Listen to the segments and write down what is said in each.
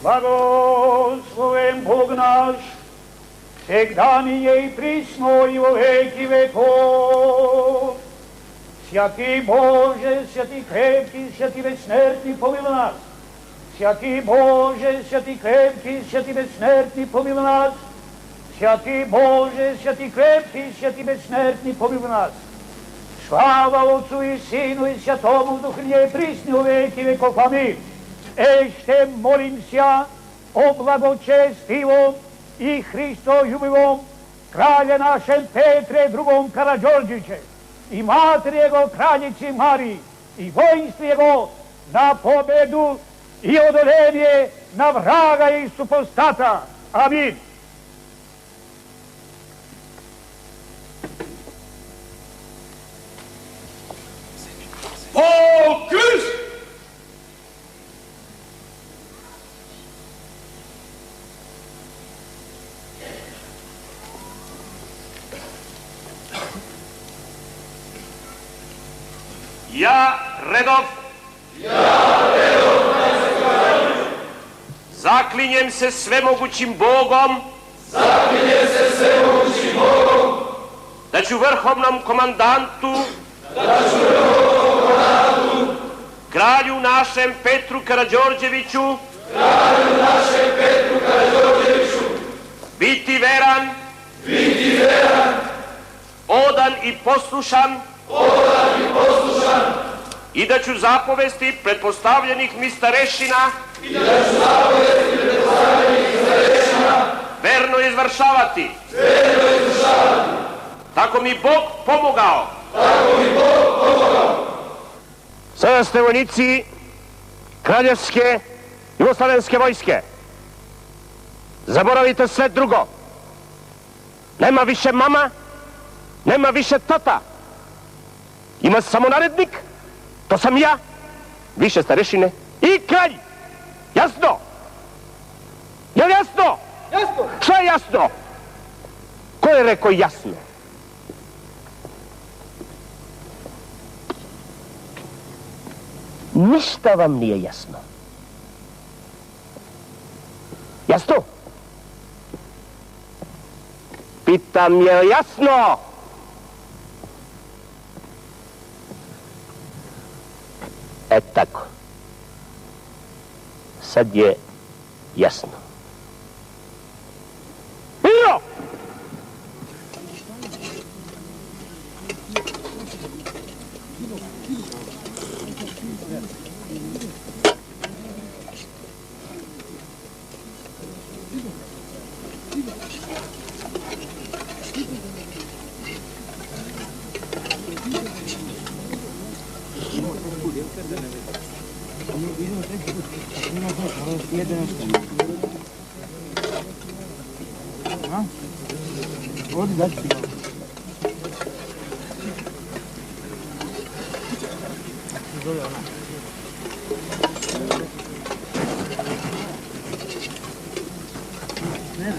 Blagosloven Bog naš, всегда ныне и присно и во веки веков. Святый Боже, святый крепкий, святый бессмертный, помилуй нас. Святый Боже, святый крепкий, святый бессмертный, помилуй нас. Святый Боже, святый крепкий, святый бессмертный, помилуй нас. Слава Отцу и Сыну и Святому Духу, ныне и присно во веки веков. Аминь. Еще молимся о благочестивом и Христолюбивом крале нашем Петре II Караджорджиче и матери его кралицы Марии и воинстве его на победу и одоление на врага и супостата. Аминь. Фокус! Я, Редов, zaklinjem se svemogućim Bogom, da ću vrhovnom komandantu, kralju našem Petru Karađorđeviću, biti veran, odan i poslušan, i da ću zapovesti pretpostavljenih mi starešina verno izvršavati. Tako mi Bog pomogao. Sada ste vojnici kraljevske jugoslavenske vojske. Zaboravite sve drugo. Nema više mama, nema više tata. Ima samo narednik, to sam ja, više starešine i kralj. Jasno? Jel jasno? Jasno. Šta je jasno? Ko je rekao jasno? Ništa vam nije jasno. Jasno? Pitam, je li jasno? E tako. Sad je jasno. Miro! Ovdje daći ti malo. Zove ona. Ne,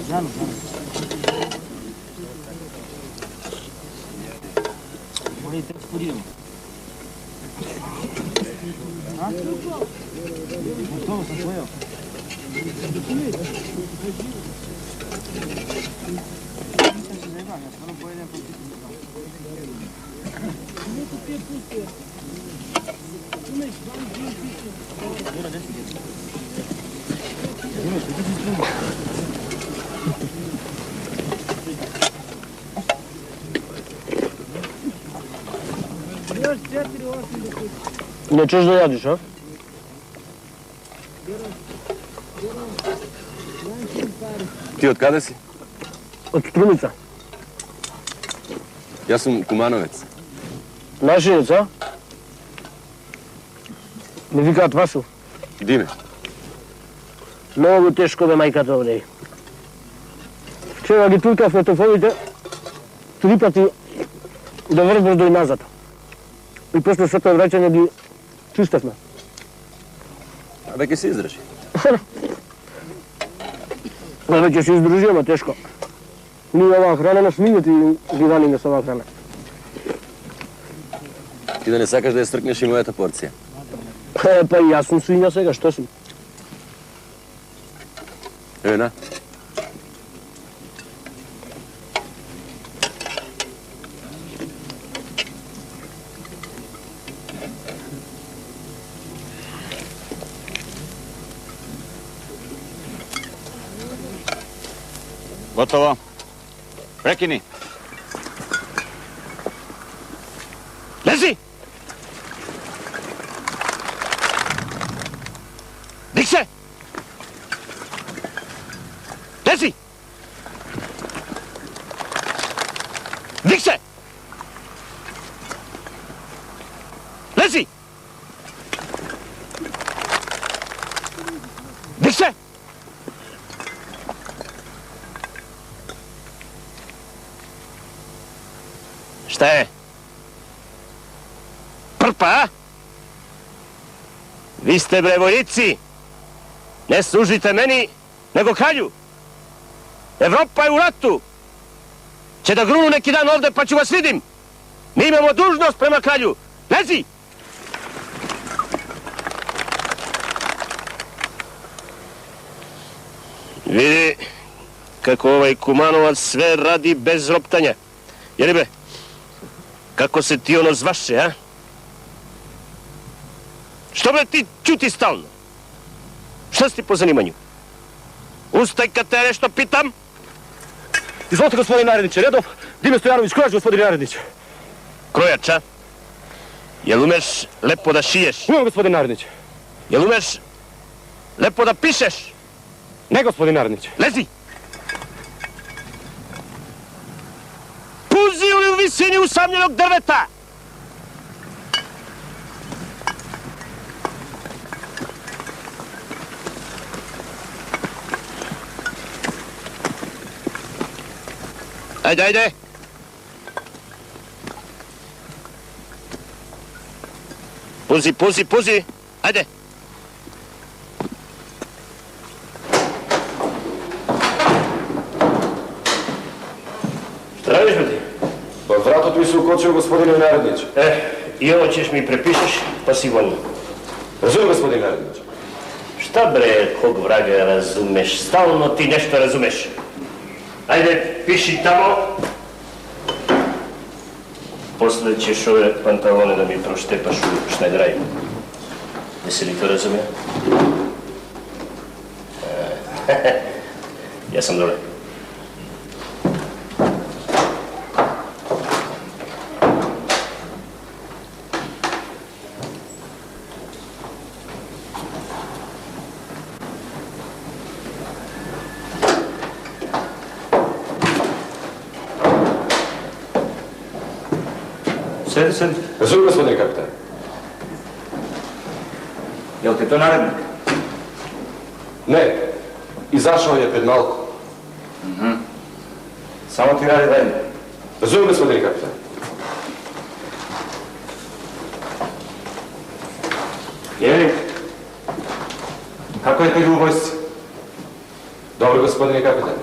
znamo. Morate eksplodiramo. A? Gotovo sam pojao. Nisam se zajebam, ja stvarno pojedem po tipu. Neko ti je pustio. Umeš, vam dvije piće. Dora, desi je. Dora, što ti si spremno? Još 4, 8 do kuće. Nećeš da radiš, a? Ti od kada si? Od Strumica. Ja sam Kumanovec. Našinec, a? Ne vikat vašu. Dime? Mnogo teško da majkata ovdje. Včera gi turkafme tofolite 3 pati do Vrbrodu i nazad. I posle sve to vraćanje gi čistavme. A veke se izdrži? Već se izdružujemo teško. Nije ova hrana na svinjeti givanime s ova hrana. Ti da ne sakaš da je strkneš i mojeta porcija? Pa i ja sam svinja svega, što sam? Na. Gotovo. Prekini. Lezi! Dik se! Lezi! Dik se! Lezi! Dik se! Šta je? Prpa, a? Vi ste bre vojnici. Ne služite meni, nego kralju. Evropa je u ratu. Će da grunu neki dan ovde pa ću vas vidim. Mi imamo dužnost prema kralju. Lezi! Vidi kako ovaj Kumanovac sve radi bez roptanja. Jeli be? Kako se ti ono zvaše, a? Što bre ti čuti stalno? Šta si ti po zanimanju? Ustaj kad te nešto pitam. Izvolite, gospodin naredniče, redov Dime Stojanović, krojač, gospodin naredniče. Krojač, a? Jel umeš lepo da šiješ? Umem, gospodin naredniče. Jel umeš lepo da pišeš? Ne, gospodin naredniče. Lezi! Puzi li u visini usamljenog drveta! Ajde, ajde! Puzi, puzi, puzi! Ajde! Šta radiš, brati? Pa vrato tu se ukočio, gospodine naredniče. I ovo ćeš mi prepišeš, pa si voljno. Razumijem, gospodin naredniče. Šta bre, kog vraga razumeš? Stalno ti nešto razumeš. Ajde, piši tamo. Posle ćeš ove pantalone da mi proštepaš u šnajdraju. Jesi li to razumio? Ja sam dole. Sedi, sedi. Razumijem, gospodine kapitan. Jel ti to narednik? Ne, izašao je pred malko. Samo ti radi dalje. Razumijem, gospodine kapitan. Jeli? Kako je tebi u vojsci? Dobro, gospodine kapitan.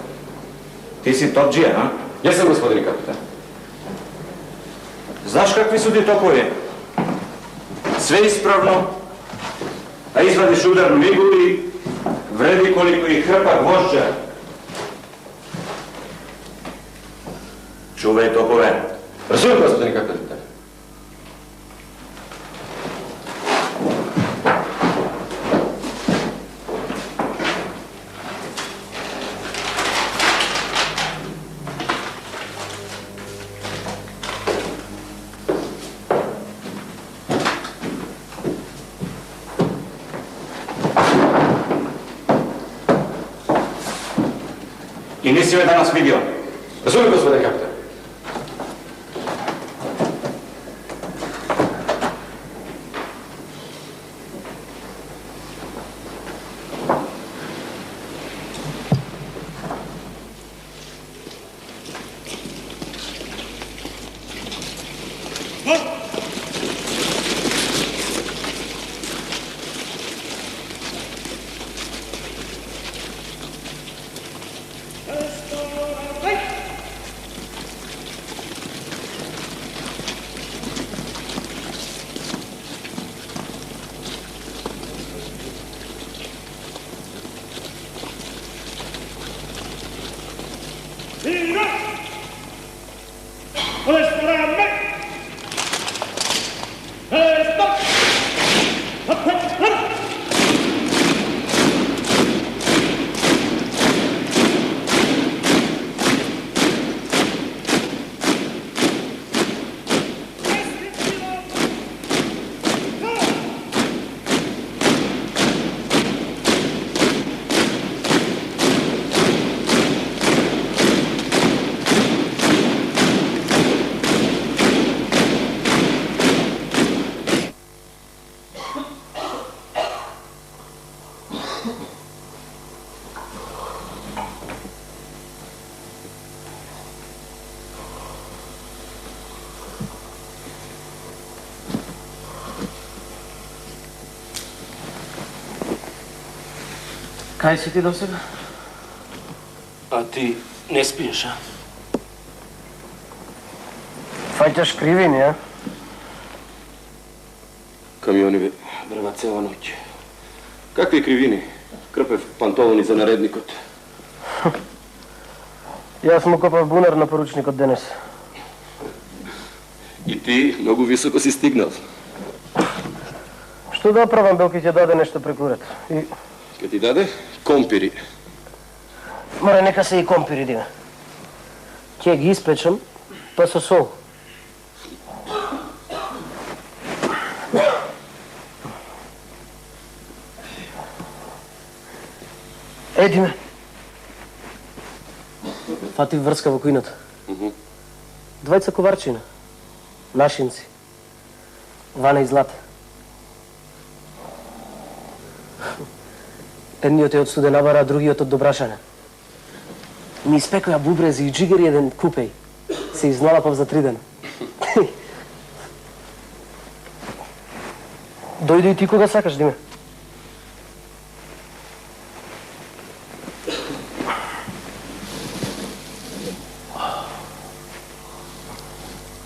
Ti si topdžija, a? Jesam, gospodine kapitan. Znaš kakvi su ti topovi? Sve ispravno, a izvadiš udarnu iglu i vredi koliko ih hrpa gvožđa. Čuvaj topove. Razumijem, gospodine kapitan. I nisi joj danas vidio? Razumijem, gospodine kapitan. Kaj si ti do sada? A ti ne spiješ, a? Fađaš krivini, a? Kamioni vrva cela noć. Kakvi krivini? Krpev pantoloni za narednikot. Ja sam ukopao bunar na poručnik od danas. I ti mnogo visoko si stignal. Što da opravam, Belki ti dade nešto prekurat. I... Kad ti dade? Kompiri. Mora neka se i kompiri diva. Kjeg ispečem, pa sa sol. Еди ме. Фати врска во кујната. Двајца коварчина. Нашинци. Вана и Злата. Едниот е од Студенавара, а другиот од Добрашана. Ми испекоја бубрези и джигери еден купеј. Се изналапав за 3 дена. Дојди и ти кога сакаш, Диме.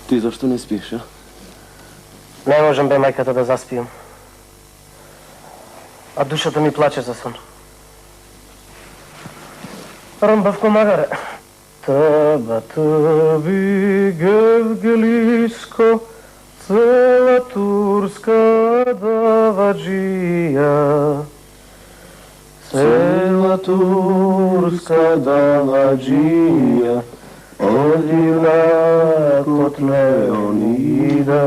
Ти зашто не спиш, а? Не можам, бе, мајката, да заспијам. А душата ми плаче за сон. Румбав комагаре. Табата ви гевгелиско, цела турска даваджија. Цела турска даваджија, одила код Леонида.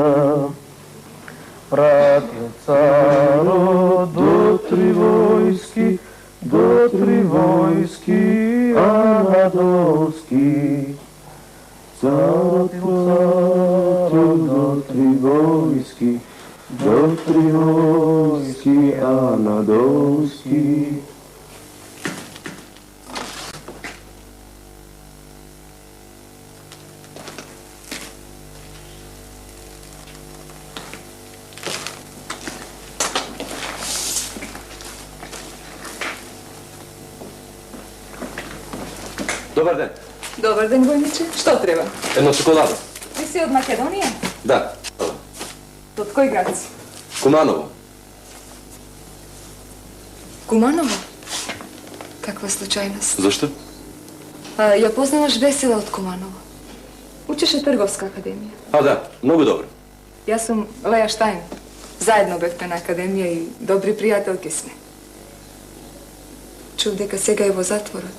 Пратил царот до 3 војски, Анадолски. Царот до 3 војски, Анадолски. Добар ден. Добар ден, војниче. Што треба? Едно чоколадо. Ти си од Македонија? Да. Од кој град си? Куманово. Куманово? Каква случајност. Зашто? Ја познаваш Весела од Куманово. Учеше Трговска академија. А, да. Многу добро. Јас сум Леја Штајн. Заедно бевме на академија и добри пријателки сме. Чув дека сега е во затворот.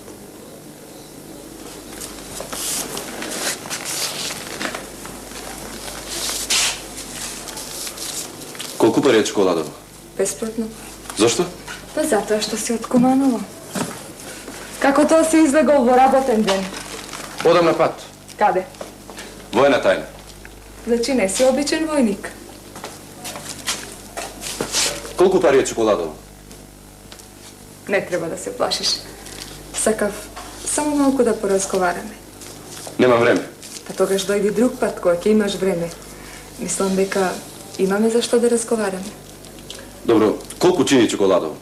Колку пари е чоколадово? Бесплатно. Зашто? Па затоа што си од Куманово. Како тоа си излегол во работен ден? Одам на пат. Каде? Војна тајна. Значи не си обичен војник. Колку пари е чоколадово? Не треба да се плашиш. Сакав само малку да поразговараме. Нема време. Па тогаш дојди друг пат, кога ќе имаш време. Мислам дека имаме за што да разговараме. Добро, колку чини чоколадово?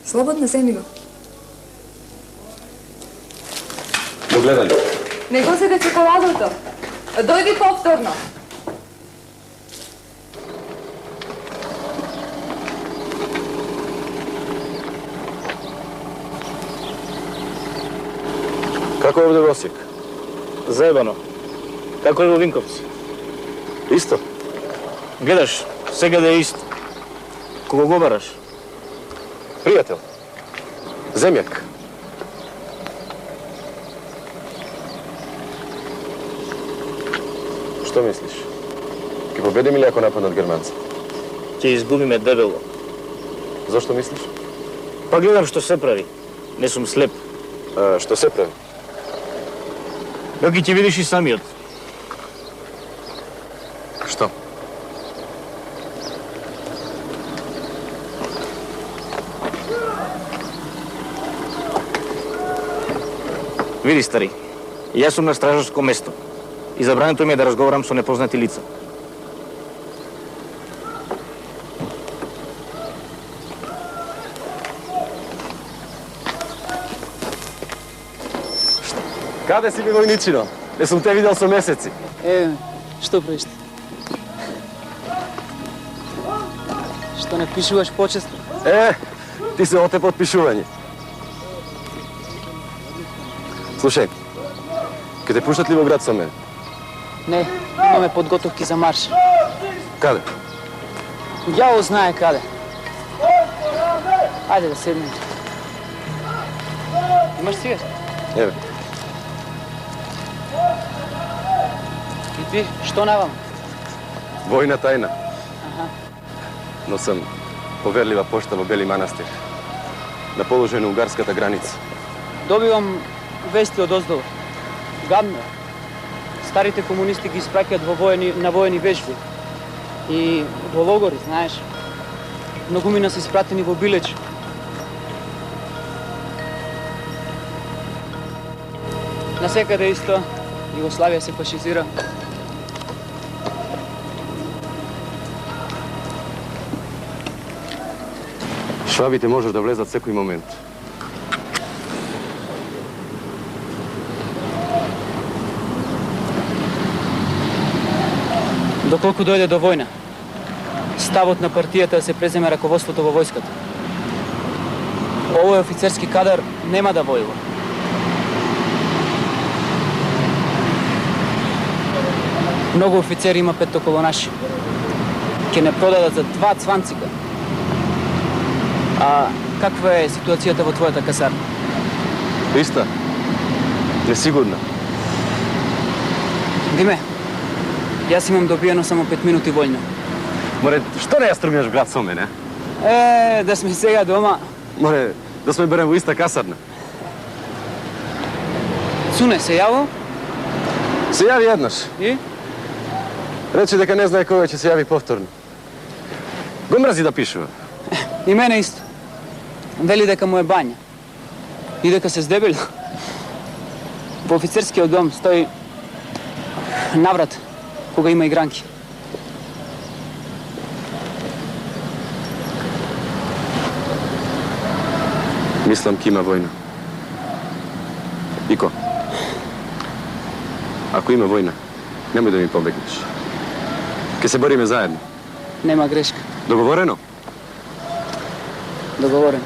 Слободно земи го. До гледање. Не го зеде чоколадото. Дојди повторно. Како е овде во Осијек? Заебано. Како е во Винковци? Исто. Гледаш, сега да е исто. Кого го бараш? Пријател. Земјак. Што мислиш? Ке победим или ако нападнат германци? Ќе изгубиме дебело. Зошто мислиш? Па гледам што се прави. Не сум слеп. Што се прави? Док ќе видиш и самиот. Што? Види, стари, јас сум на стражарско место и забрането ми е да разговарам со непознати лица. Каде си, ми, војничино? Не сум те видел со месеци. Што правиш? Што не пишуваш почесто? Ти се отеп од пишување. Слушај, ке те пуштат ли во град со мене? Не, имаме подготовки за марш. Каде? Јао знае каде. Ајде да седнем. Имаш цигар? Еве. И ти, што навам? Војна тајна. Но сам поверлива пошта во Бели Манастир. На положај на унгарската граница. Добивам вести од оздолу. Гадно. Старите комунисти ги испраќаат на воени вежби. И во логори, знаеш. Многумина се испратени во Билеч. Насекаде исто, Југославија се фашизира. Швабите можеш да влезат секој момент. Доколку дојде до војна, ставот на партијата да се преземе раководството во војската. Овој офицерски кадар нема да војува. Многу офицери има петтоколонаши. Ке не продадат за 2 цванцика. А каква е ситуацијата во твојата касарна? Иста. Несигурна. Диме, јас имам добиено само 5 минути војна. Море, што не ја стргнеш град со мене? Да сме сега дома. Море, да сме берем во иста касарна. Цуне се јаво? Се јави еднаш. И? Рече дека не знае кога ќе се јави повторно. Го мрзи да пишува. И мене исто. Вели дека му е бања. И дека се здебели. Во офицерскиот дом стои наврат кога има игранки. Мислам ке има војна. Ико, ако има војна, немој да ми побегнеш. Ке се бориме заедно. Нема грешка. Договорено? Договорено.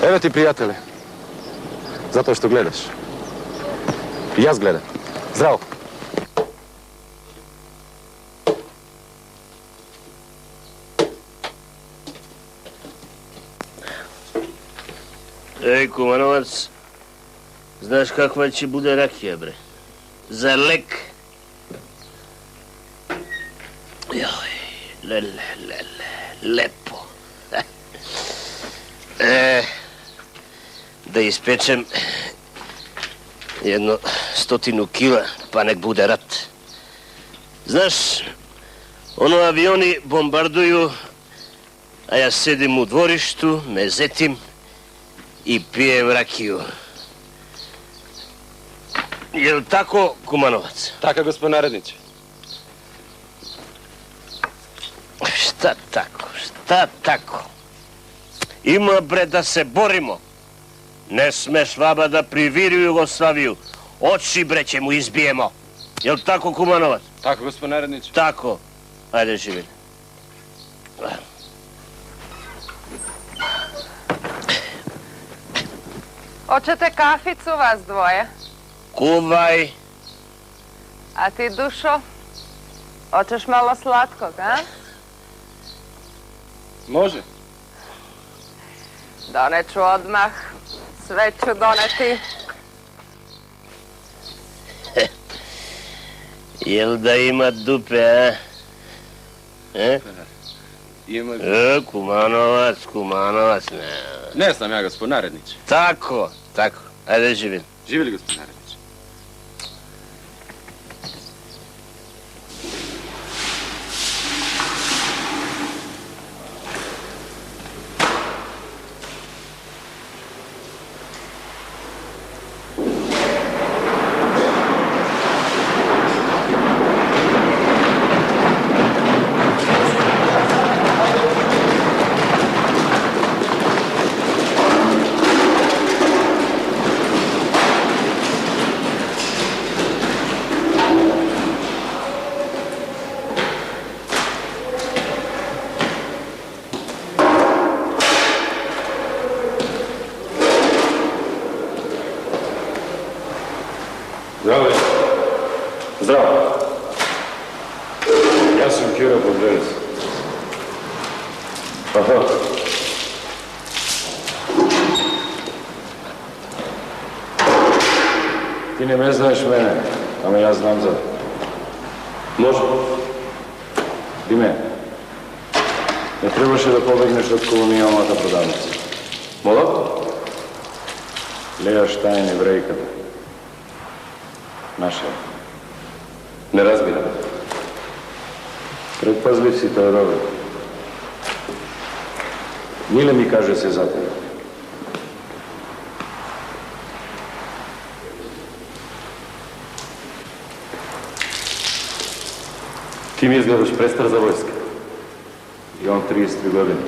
Еве ти, пријателе. Затоа што гледаш. И јас гледам. Здраво. Кумановац, знаеш каква ќе буде ракија, бре? За лек. Јој, лепо. Да испечем 100 кила, па нек буде рат. Знаеш, оно авиони бомбардуju, а јас седим у дворишту, ме зетим и пием ракiju. Je li tako, Kumanovac? Tako, gospod naredniče. Šta tako, šta tako? Ima bre da se borimo. Ne smeš vaba da priviru Jugoslaviju. Oči bre će mu izbijemo. Je li tako, Kumanovac? Tako, gospod naredniče. Tako. Ajde, živjeli. Hoćete kaficu vas dvoje? Kuvaj. A ti, Dušo? Hoćeš malo slatkog, a? Može. Doneću odmah. Sve ću doneti. Jel da ima dupe, a? Ima... Kumanovac, ne. Ne znam ja, gospod naredniče. Tako. Ajde, živjeli. Živjeli, gospod naredniče. Zdravo. Ja sam Kiro Podrez. Aha. Ti ne znaš mene, a ja znam za... Može. Dime, ne trebaše da pobegneš od kolonijalната продавница. Мола? Лея Штайн, еврейката. Наша. Не разбирам. Предпазлив си, Теодоре. Миле ми каже се за тебе. Ти ми изгледаш престар за войска. Имам 33 години.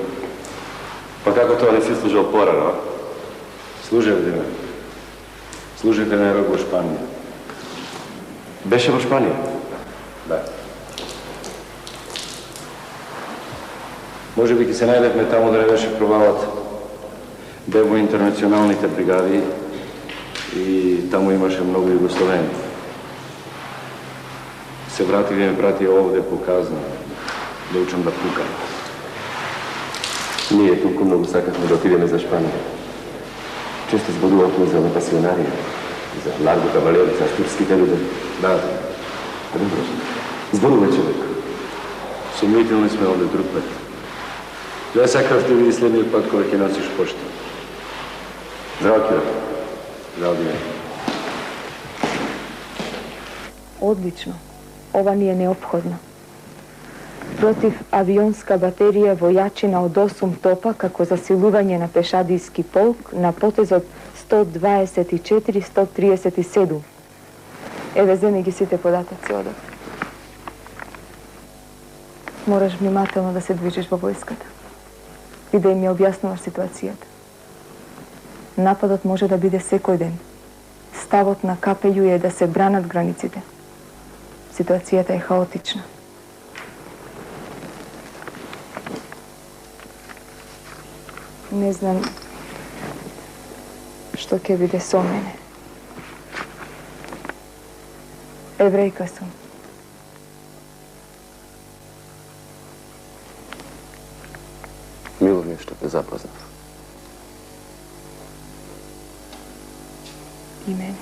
Па како тоа не си служил порано, а? Служев, Диме. Служих еден рок во Шпанија. Беше во Шпанија? Да. Може би ќе се најдевме таму да не беше провалот. Бе во интернационалните бригади и таму имаше многу југословени. Се вратив и ме прати овде по казна, да учам да пукам. Ние толку многу сакахме да отидеме за Шпанија. Често зборувавме за пасионарија, за Ларго Кавалери, за турските луѓе. Да. Разбираш? Зборува човек. Сумнителни сме овде друг пат. Ја сакав да види следниот пат кога ќе носиш пошта. Здраво, Киро. Здраво, Диме. Odlično. Ova nije neophodna. Protiv avionska baterija vojačina od 8 topa kako za siluvanje na pešadijski polk na potez od 124-137. Вземи ги сите податоци одат. Мораш внимателно да се движиш во војската и да им ја објаснуваш ситуацијата. Нападот може да биде секој ден. Ставот на КПЮ е да се бранат границите. Ситуацијата е хаотична. Не знам што ќе биде со мене. Еврејка сум. Мило ми е што те запознав. И мене.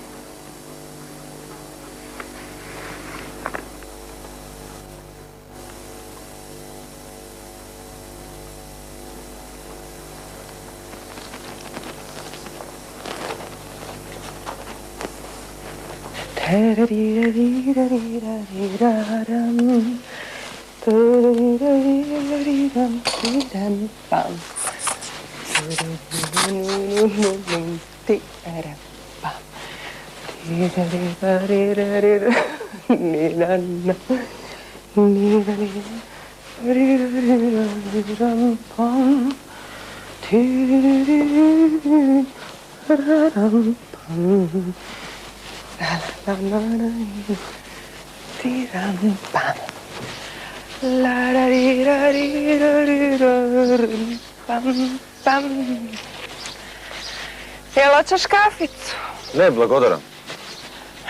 Jel hoćeš kaficu? Ne, blagodaram.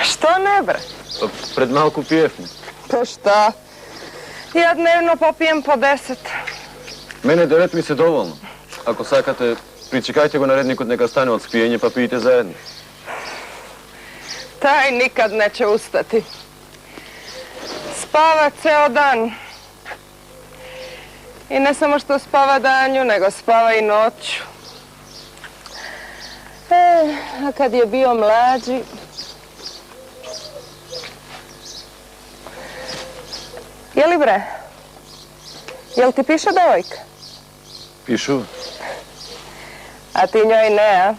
Što ne, bre? Pred malku pijefnu. Pa šta? Ja dnevno popijem po 10. Mene 9 mi se dovoljno. Ako sakate, pričekajte go na redniku, neka stane od spijenja pa pijete zajedno. Taj nikad neće ustati. Spava ceo dan. I ne samo što spava danju, nego spava i noću. A kad je bio mlađi... Jeli bre? Jel ti piše devojka? Pišu. A ti njoj ne, a?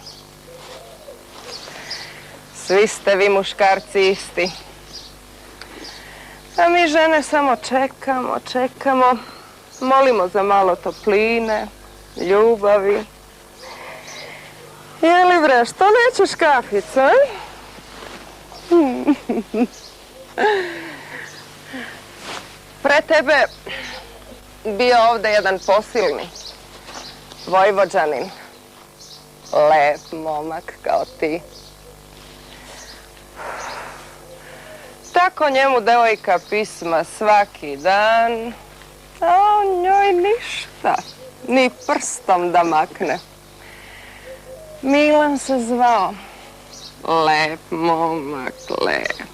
Svi ste vi muškarci isti. A mi žene samo čekamo, molimo za malo topline, ljubavi. Jeli bre, što nećeš kaficu, a? Pre tebe bio ovde jedan posilni, Vojvođanin. Lep momak kao ti. Tako njemu devojka pisma svaki dan, a on njoj ništa, ni prstom da makne. Milan se zvao. Lep momak, lep.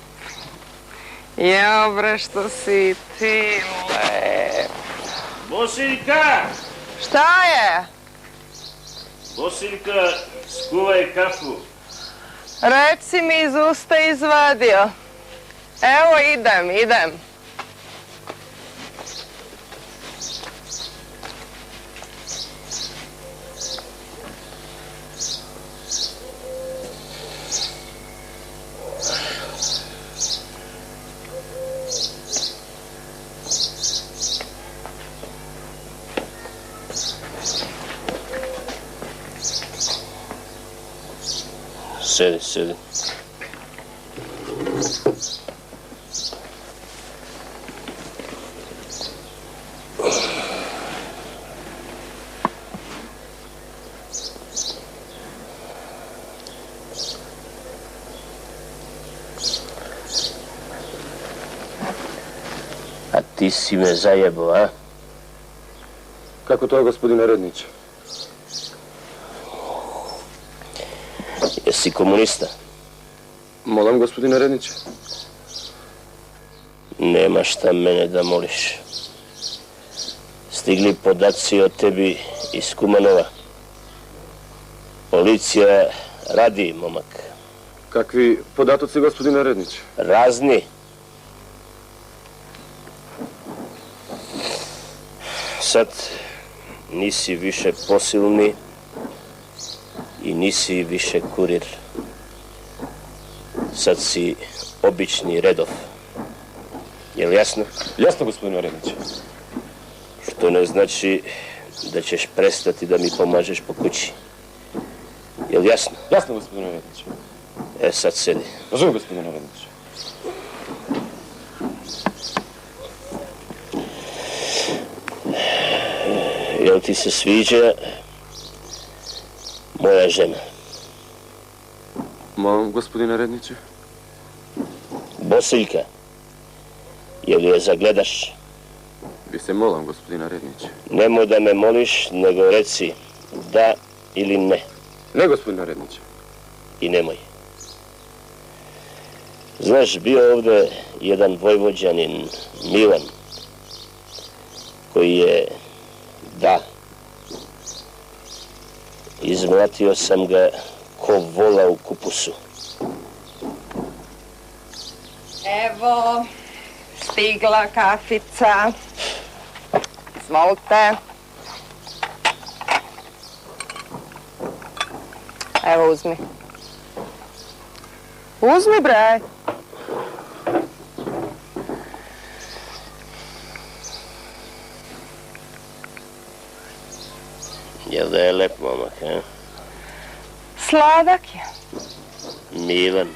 Jao bre, što si ti lep. Bosiljka! Šta je? Bosiljka, skuvaj kafu. Reci mi, iz usta izvadio. Evo idem. Sedi. A ti si me zajebao, a? Kako to, gospodine redniče? Jesi komunista? Molim, gospodine redniče. Nema šta mene da moliš. Stigli podaci o tebi iz Kumanova. Policija radi, momak. Kakvi podatoci, gospodine redniče? Razni. Sad nisi više posilni i nisi više kurir. Sad si obični Redov. Jel jasno? Jasno, gospodine redniče. Što ne znači da ćeš prestati da mi pomažeš po kući. Jel jasno? Jasno, gospodine redniče. Sad sedi. Razumijem, gospodine redniče. Jel ti se sviđa moja žena? Molim, gospodine redniče. Bosiljka. Jel je zagledaš? Vi se molim, gospodine redniče. Nemoj da me moliš, nego reci da ili ne. Ne, gospodine redniče. I nemoj. Znaš, bio ovde jedan Vojvođanin, Milan, koji je, da, izmlatio sam ga ko vola u kupusu. Evo, stigla kafica. Izvolite. Evo, uzmi. Uzmi, bre. Jel da je lep momak, a? Sladak je. Milan,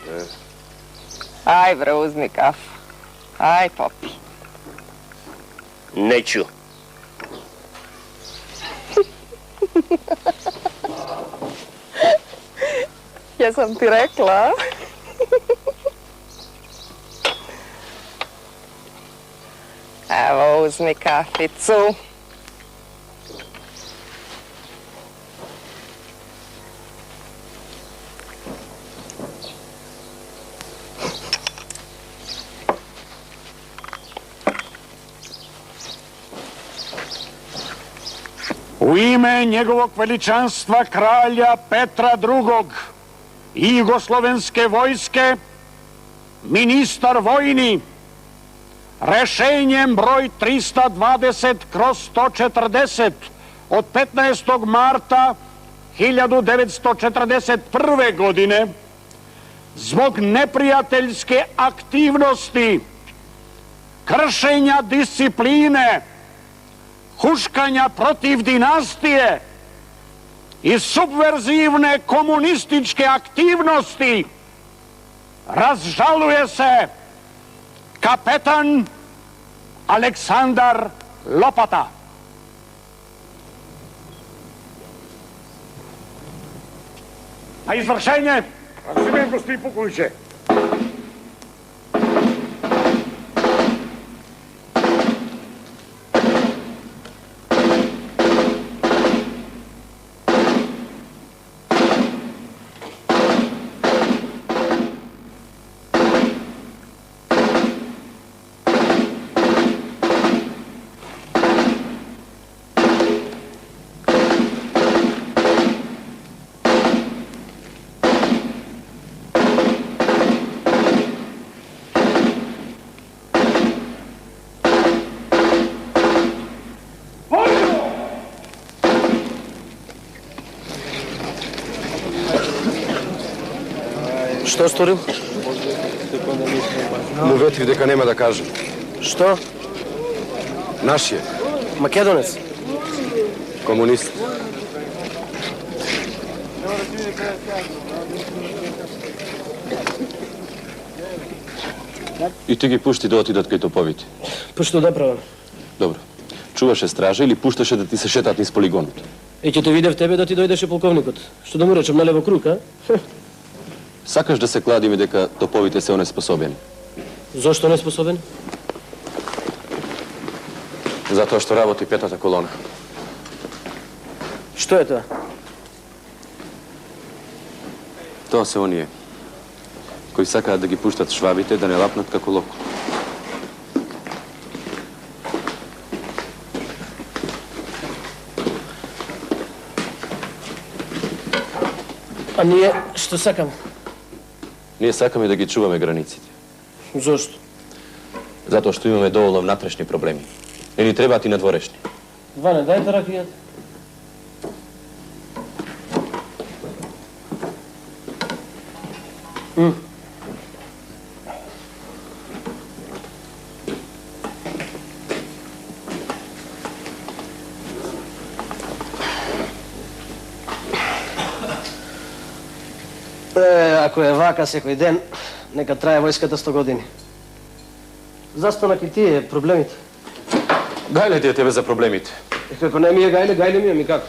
a? Aj, bre, uzmi kafu. Aj, popi. Neću. Ja sam ti rekla. Evo, uzmi kaficu. U ime njegovog veličanstva kralja Petra II. I Jugoslovenske vojske, ministar vojni, rešenjem broj 320/140 od 15. marta 1941. godine zbog neprijateljske aktivnosti, kršenja discipline, huškanja protiv dinastije i subverzivne komunističke aktivnosti razžaluje se kapetan Aleksandar Lopata. Na izvršenje, Razumijem, gospodin Pukoviće. Što storil? Му ветрив дека нема да кажем. Што? Наш е. Македонец? Комунист. И ти ги пушти да отидат кај топовите. Па што да правам? Добро. Чуваше стража или пушташе да ти се шетат низ полигонот? Ќе те видев тебе да ти дојдеше полковникот. Што да му речем на лево круг, а? Сакаш да се кладиме дека топовите се онеспособени? Зошто неспособен? Затоа што работи петата колона. Што е тоа? Тоа се оние кои сакаат да ги пуштат швабите да не лапнат како локо. А ние што сакаме? Ние сакаме да ги чуваме границите. Зошто? Затоа што имаме доволно внатрешни проблеми. Не ни требаат и надворешни. Ване, дајте ракијата. Ако е вака секој ден, нека трае војската 100 години. Застанак и тие проблемите. Гајле ти е тебе за проблемите? Како не ми е гајле, гајле ми е ми како?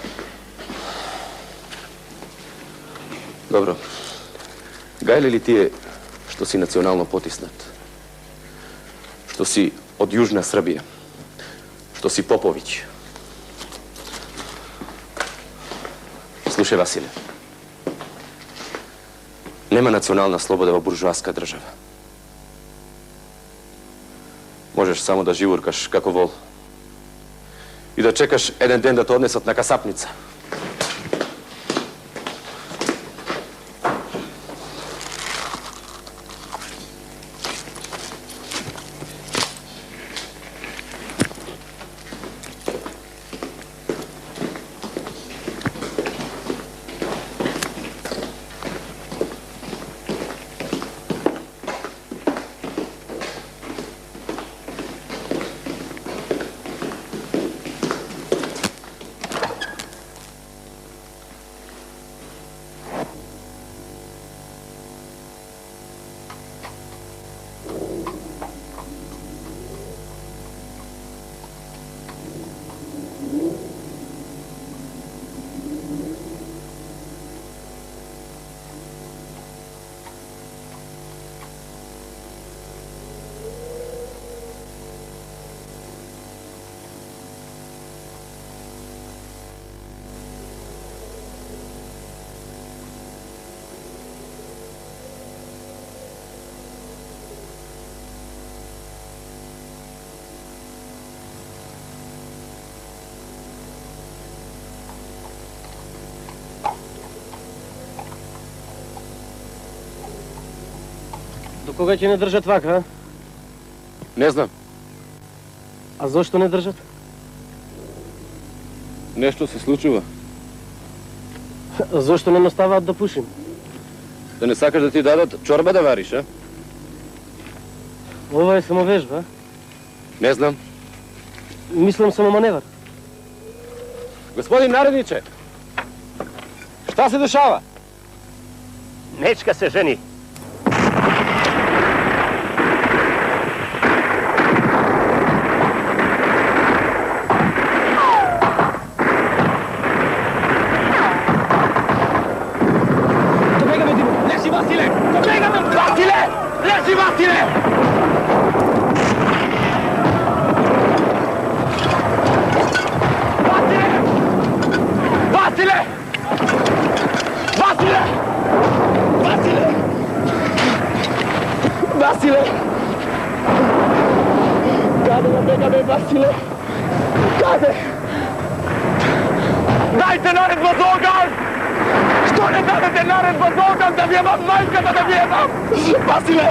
Добро. Гајле ли ти е што си национално потиснат? Што си од Јужна Србија? Што си Поповиќ? Слушај, Василе. Нема национална слобода во буржуаска држава. Можеш само да живуркаш како вол. И да чекаш еден ден да те однесат на касапница. Do kога ќе не држат вака, а? Ne znam. А зошто не држат? Nešto se случува. А зошто не наставаат да пушим? Da ne sakaš da ti dadat čorba da variš, a? Ова е само вежба, а? Ne znam. Мислам само маневар. Gospodin naredniče, šta se dešava? Nečka se ženi. Lezi, Vasile! Vasile! Vasile! Vasile! Vasile! Kade nam bega me, Vasile? Kade? Dajte naredbu za ogan! Što ne dadete naredbu za ogan da vjebam majkata da vjebam? Vasile!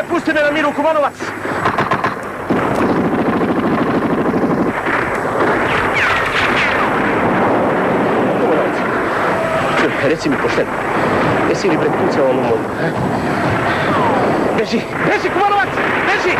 Pusti me na miru, Kumanovac! Kumanovac, reci mi pošteno, jesi li prepucao onu mogu? Beži, beži, Kumanovac, beži!